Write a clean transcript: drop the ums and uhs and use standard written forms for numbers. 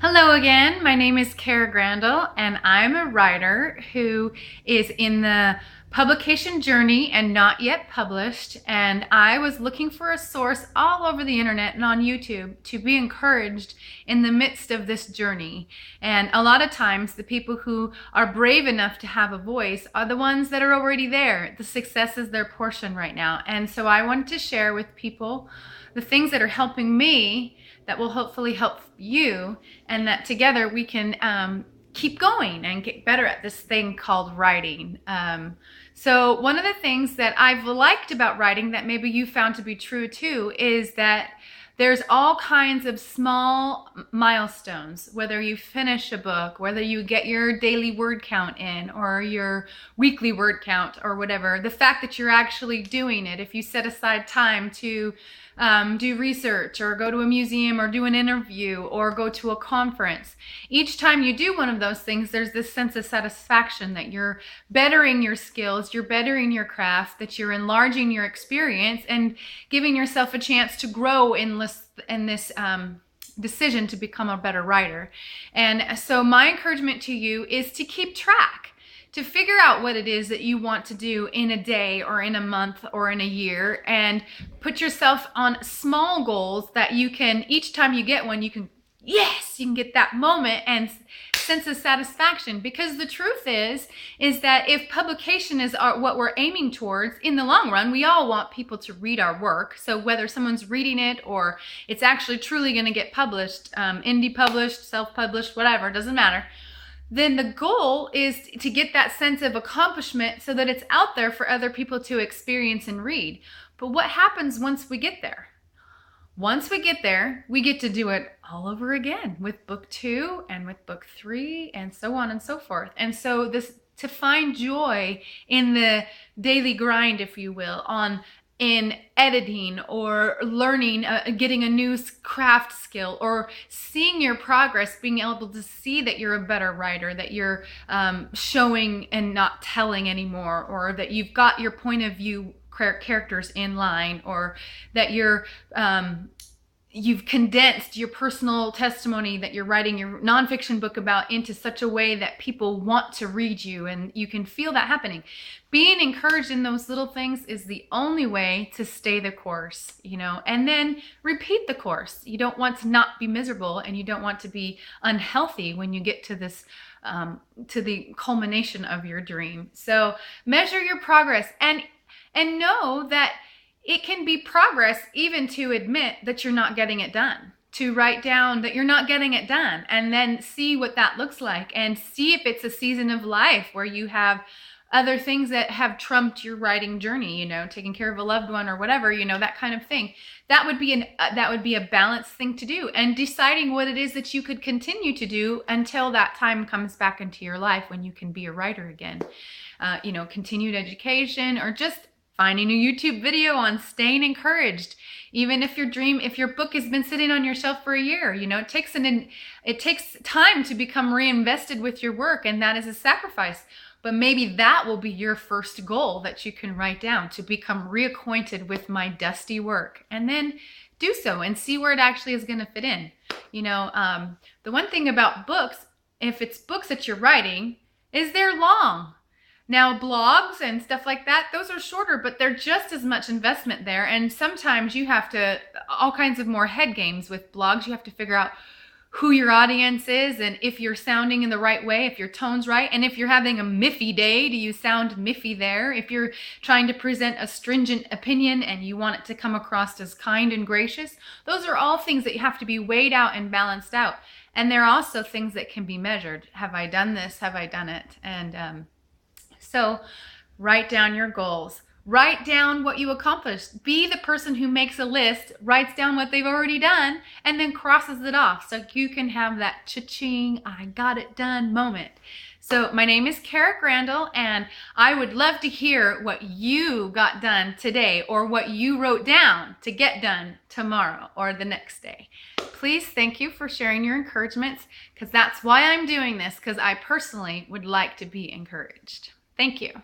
Hello again, my name is Kara Grandel and I'm a writer who is in the publication journey and not yet published, and I was looking for a source all over the internet and on YouTube to be encouraged in the midst of this journey. And a lot of times the people who are brave enough to have a voice are the ones that are already there. The success is their portion right now, and so I wanted to share with people the things that are helping me that will hopefully help you, and that together we can keep going and get better at this thing called writing. So one of the things that I've liked about writing that maybe you found to be true too is that there's all kinds of small milestones, whether you finish a book, whether you get your daily word count in or your weekly word count or whatever. The fact that you're actually doing it, if you set aside time to do research or go to a museum or do an interview or go to a conference. Each time you do one of those things, there's this sense of satisfaction that you're bettering your skills, you're bettering your craft, that you're enlarging your experience and giving yourself a chance to grow in this decision to become a better writer. And so my encouragement to you is to keep track, to figure out what it is that you want to do in a day or in a month or in a year, and put yourself on small goals that you can, each time you get one, you can get that moment and sense of satisfaction. Because the truth is that if publication is what we're aiming towards, in the long run, we all want people to read our work. So whether someone's reading it or it's actually truly going to get published, indie published, self-published, whatever, doesn't matter, then the goal is to get that sense of accomplishment so that it's out there for other people to experience and read. But what happens once we get there? Once we get there, we get to do it all over again with book 2 and with book 3 and so on and so forth. And so to find joy in the daily grind, if you will, in editing or learning, getting a new craft skill, or seeing your progress, being able to see that you're a better writer, that you're showing and not telling anymore, or that you've got your point of view characters in line, or that you've condensed your personal testimony that you're writing your nonfiction book about into such a way that people want to read you, and you can feel that happening. Being encouraged in those little things is the only way to stay the course, and then repeat the course. You don't want to not be miserable, and you don't want to be unhealthy when you get to this, to the culmination of your dream. So measure your progress and know that it can be progress even to admit that you're not getting it done, to write down that you're not getting it done, and then see what that looks like, and see if it's a season of life where you have other things that have trumped your writing journey, taking care of a loved one or whatever, that kind of thing. That would be a balanced thing to do, and deciding what it is that you could continue to do until that time comes back into your life when you can be a writer again. Continued education, or just finding a YouTube video on staying encouraged. Even if your book has been sitting on your shelf for a year, it takes time to become reinvested with your work, and that is a sacrifice. But maybe that will be your first goal that you can write down, to become reacquainted with my dusty work, and then do so and see where it actually is going to fit in. The one thing about books, if it's books that you're writing, is they're long. Now, blogs and stuff like that, those are shorter, but they're just as much investment there. And sometimes you have to, all kinds of more head games with blogs. You have to figure out who your audience is, and if you're sounding in the right way, if your tone's right, and if you're having a miffy day, do you sound miffy there? If you're trying to present a stringent opinion and you want it to come across as kind and gracious, those are all things that have to be weighed out and balanced out. And they're also things that can be measured. Have I done this? Have I done it? And so write down your goals. Write down what you accomplished. Be the person who makes a list, writes down what they've already done, and then crosses it off so you can have that cha-ching, I got it done moment. So my name is Kara Grandel, and I would love to hear what you got done today, or what you wrote down to get done tomorrow or the next day. Please, thank you for sharing your encouragements, because that's why I'm doing this, because I personally would like to be encouraged. Thank you.